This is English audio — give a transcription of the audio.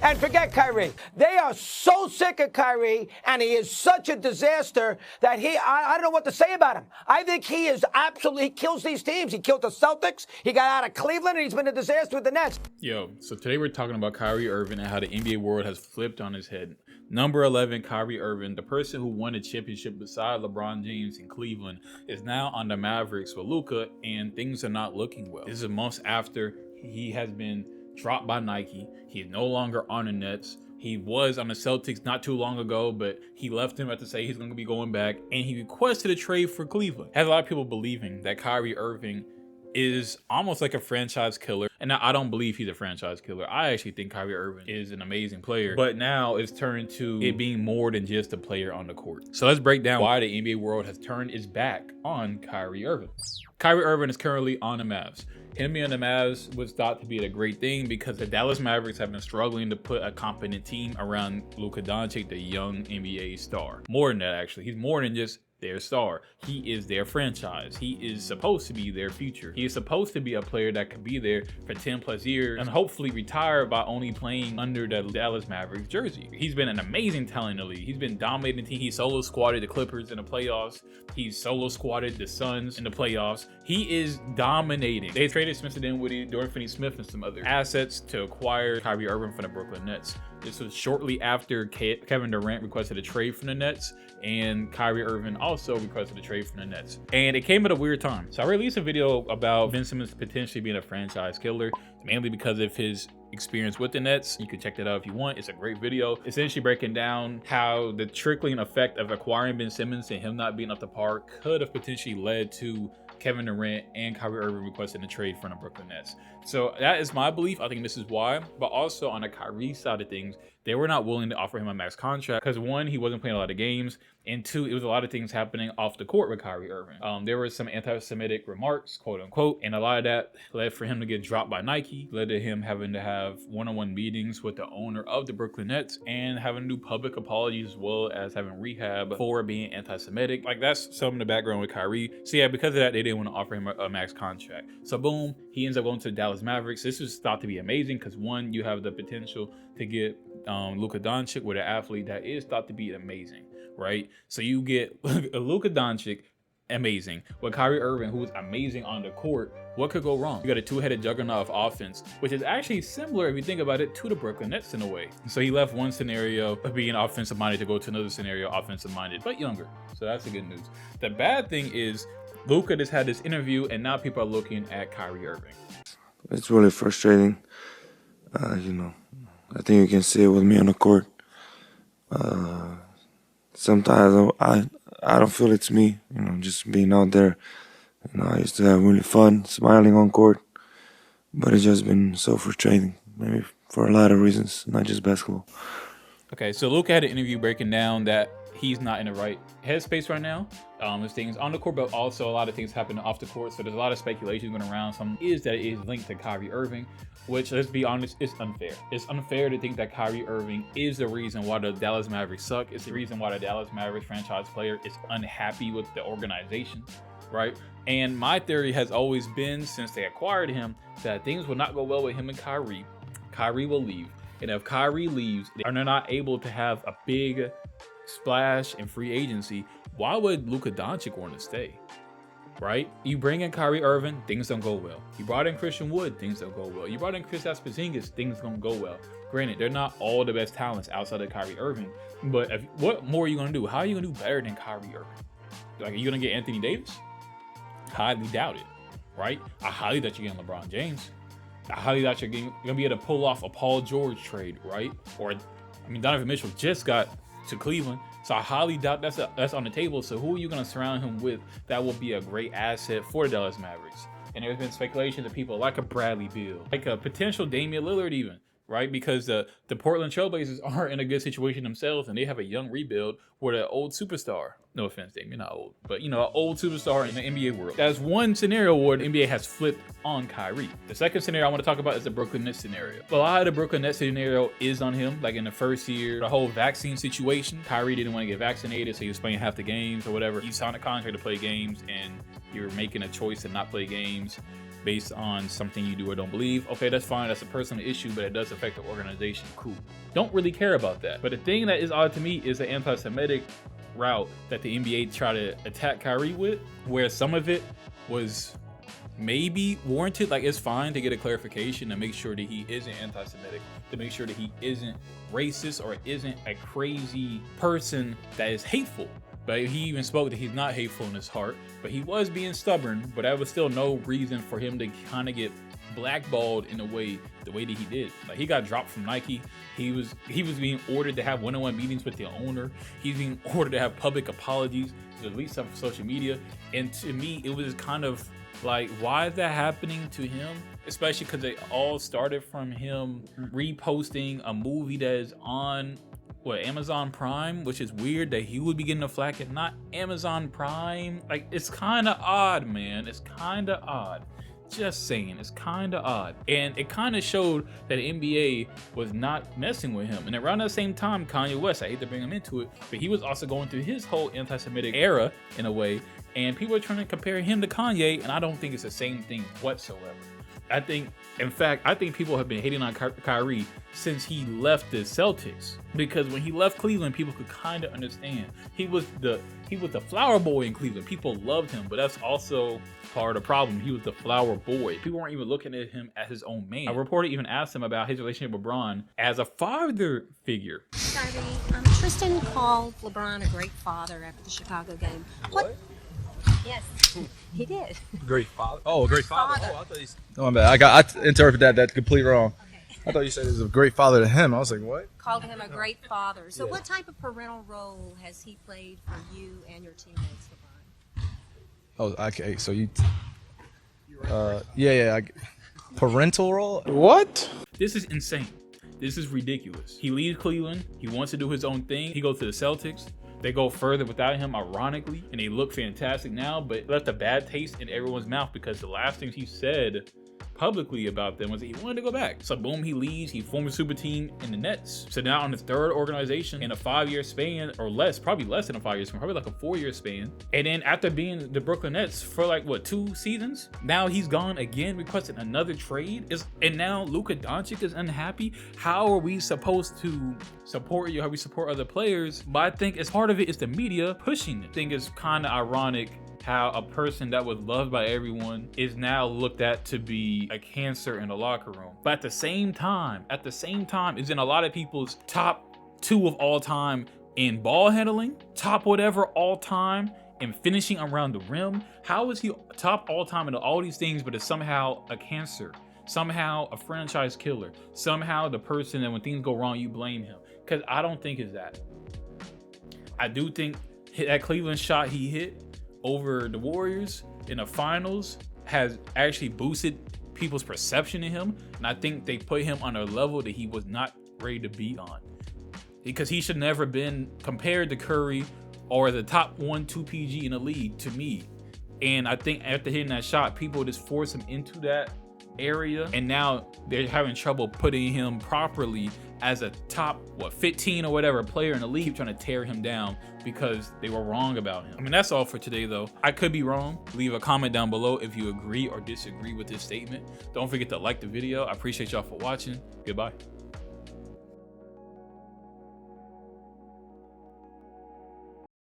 And forget Kyrie. They are so sick of Kyrie, and he is such a disaster that I don't know what to say about him. I think he kills these teams. He killed the Celtics. He got out of Cleveland, and he's been a disaster with the Nets. Yo, so today we're talking about Kyrie Irving and how the NBA world has flipped on his head. Number 11, Kyrie Irving, the person who won a championship beside LeBron James in Cleveland, is now on the Mavericks with Luka, and things are not looking well. This is months after he has been dropped by Nike. He's no longer on the Nets. He was on the Celtics not too long ago, but he left him to say he's going to be going back, and he requested a trade for Cleveland. Has a lot of people believing that Kyrie Irving is almost like a franchise killer. And now I don't believe he's a franchise killer. I actually think Kyrie Irving is an amazing player. But now it's turned to it being more than just a player on the court. So let's break down why the NBA world has turned its back on Kyrie Irving. Kyrie Irving is currently on the Mavs. Him being on the Mavs was thought to be a great thing because the Dallas Mavericks have been struggling to put a competent team around Luka Doncic, the young NBA star. More than that, actually. He's more than just their star. He is their franchise. He is supposed to be their future. He is supposed to be a player that could be there for 10 plus years and hopefully retire by only playing under the Dallas Mavericks jersey. He's been an amazing talent in the league. He's been dominating the team. He solo squatted the Clippers in the playoffs. He's solo squatted the Suns in the playoffs. He is dominating. They traded Spencer Dinwiddie, Dorian Finney-Smith, and some other assets to acquire Kyrie Irving from the Brooklyn Nets. This was shortly after Kevin Durant requested a trade from the Nets, and Kyrie Irving also requested a trade from the Nets. And it came at a weird time. So I released a video about Ben Simmons potentially being a franchise killer, mainly because of his experience with the Nets. You can check that out if you want. It's a great video, essentially breaking down how the trickling effect of acquiring Ben Simmons and him not being up to par could have potentially led to Kevin Durant and Kyrie Irving requesting a trade from the Brooklyn Nets. So that is my belief. I think this is why. But also on the Kyrie side of things, they were not willing to offer him a max contract because one, he wasn't playing a lot of games, and two, it was a lot of things happening off the court with Kyrie Irving. There were some anti-Semitic remarks, quote unquote, and a lot of that led for him to get dropped by Nike, led to him having to have one-on-one meetings with the owner of the Brooklyn Nets and having to do public apologies as well as having rehab for being anti-Semitic. Like, that's some of the background with Kyrie. So yeah, because of that, they didn't want to offer him a max contract. So boom, he ends up going to the Dallas Mavericks. This was thought to be amazing because one, you have the potential to get Luka Doncic with an athlete that is thought to be amazing, right? So you get Luka Doncic, amazing, with Kyrie Irving, who is amazing on the court. What could go wrong? You got a two-headed juggernaut of offense, which is actually similar, if you think about it, to the Brooklyn Nets in a way. So he left one scenario of being offensive-minded to go to another scenario offensive-minded, but younger. So that's the good news. The bad thing is Luka just had this interview, and now people are looking at Kyrie Irving. It's really frustrating. I think you can see it with me on the court. Sometimes I don't feel it's me, just being out there. I used to have really fun, smiling on court, but it's just been so frustrating, maybe for a lot of reasons, not just basketball. Okay, so Luka had an interview breaking down that he's not in the right headspace right now. There's things on the court, but also a lot of things happen off the court. So there's a lot of speculation going around. Some is that it is linked to Kyrie Irving, which, let's be honest, is unfair. It's unfair to think that Kyrie Irving is the reason why the Dallas Mavericks suck. It's the reason why the Dallas Mavericks franchise player is unhappy with the organization, right? And my theory has always been, since they acquired him, that things will not go well with him and Kyrie. Kyrie will leave. And if Kyrie leaves and they're not able to have a big splash in free agency, why would Luka Doncic want to stay? Right? You bring in Kyrie Irving, things don't go well. You brought in Christian Wood, things don't go well. You brought in Kristaps Porzingis, things don't go well. Granted, they're not all the best talents outside of Kyrie Irving, but what more are you going to do? How are you going to do better than Kyrie Irving? Like, are you going to get Anthony Davis? Highly doubt it, right? I highly doubt you're getting LeBron James. I highly doubt you're going to be able to pull off a Paul George trade, right? Or, Donovan Mitchell just got to Cleveland, so I highly doubt that's on the table. So who are you going to surround him with that will be a great asset for the Dallas Mavericks? And there's been speculation that people like a Bradley Beal, like a potential Damian Lillard even, right? Because the Portland Trailblazers aren't in a good situation themselves, and they have a young rebuild with an old superstar. No offense, Damian, not old, but an old superstar in the NBA world. That's one scenario where the NBA has flipped on Kyrie. The second scenario I want to talk about is the Brooklyn Nets scenario. A lot of the Brooklyn Nets scenario is on him. Like in the first year, the whole vaccine situation, Kyrie didn't want to get vaccinated, so he was playing half the games or whatever. He signed a contract to play games, and you're making a choice to not play games. based on something you do or don't believe. Okay, that's fine. That's a personal issue, but it does affect the organization. Cool. Don't really care about that. But the thing that is odd to me is the anti-Semitic route that the NBA tried to attack Kyrie with, where some of it was maybe warranted. Like, it's fine to get a clarification to make sure that he isn't anti-Semitic, to make sure that he isn't racist or isn't a crazy person that is hateful. But he even spoke that he's not hateful in his heart, but he was being stubborn. But that was still no reason for him to kind of get blackballed in the way that he did. Like, he got dropped from Nike. He was being ordered to have one-on-one meetings with the owner. He's being ordered to have public apologies, to delete stuff from social media. And to me, it was kind of like, why is that happening to him? Especially because it all started from him reposting a movie that is on Amazon Prime, which is weird that he would be getting the flack and not Amazon Prime. Like, it's kind of odd, man. It's kind of odd. Just saying, it's kind of odd. And it kind of showed that the NBA was not messing with him. And around that same time, Kanye West, I hate to bring him into it, but he was also going through his whole anti-Semitic era in a way. And people are trying to compare him to Kanye, and I don't think it's the same thing whatsoever. In fact, I think people have been hating on Kyrie since he left the Celtics, because when he left Cleveland, people could kind of understand. He was the flower boy in Cleveland. People loved him, but that's also part of the problem. He was the flower boy. People weren't even looking at him as his own man. A reporter even asked him about his relationship with LeBron as a father figure. Kyrie, Tristan called LeBron a great father after the Chicago game. What? Yes, he did. Great father. Oh, a great father. Father. Oh, I thought you. Oh, man, I interpreted that complete wrong. Okay. I thought you said he was a great father to him. I was like, what? Called him a great father. So Yeah. what type of parental role has he played for you and your teammates, LeBron? Oh, okay. So you. Parental role? What? This is insane. This is ridiculous. He leaves Cleveland. He wants to do his own thing. He goes to the Celtics. They go further without him, ironically, and they look fantastic now, but it left a bad taste in everyone's mouth because the last things he said publicly about them was that he wanted to go back. So boom, he leaves. He formed a super team in the Nets. So now on his third organization in a 5-year span, or less, probably less than a 5-year span, probably like a 4-year span. And then after being the Brooklyn Nets for like, what, 2 seasons? Now he's gone again, requesting another trade. And now Luka Doncic is unhappy. How are we supposed to support you? How we support other players? But I think as part of it is the media pushing it. I think it's kind of ironic how a person that was loved by everyone is now looked at to be a cancer in the locker room. But at the same time, is in a lot of people's top 2 of all time in ball handling, top whatever all time in finishing around the rim. How is he top all time in all these things, but is somehow a cancer, somehow a franchise killer, somehow the person that when things go wrong, you blame him? Because I don't think it's that. I do think that Cleveland shot he hit over the Warriors in the finals has actually boosted people's perception of him, and I think they put him on a level that he was not ready to be on, because he should never been compared to Curry or the top 1-2 PG in the league to me. And I think after hitting that shot, people just forced him into that area, and now they're having trouble putting him properly as a top 15 or whatever player in the league, trying to tear him down because they were wrong about him. I mean, that's all for today though. I could be wrong. Leave a comment down below if you agree or disagree with this statement. Don't forget to like the video. I appreciate y'all for watching. Goodbye.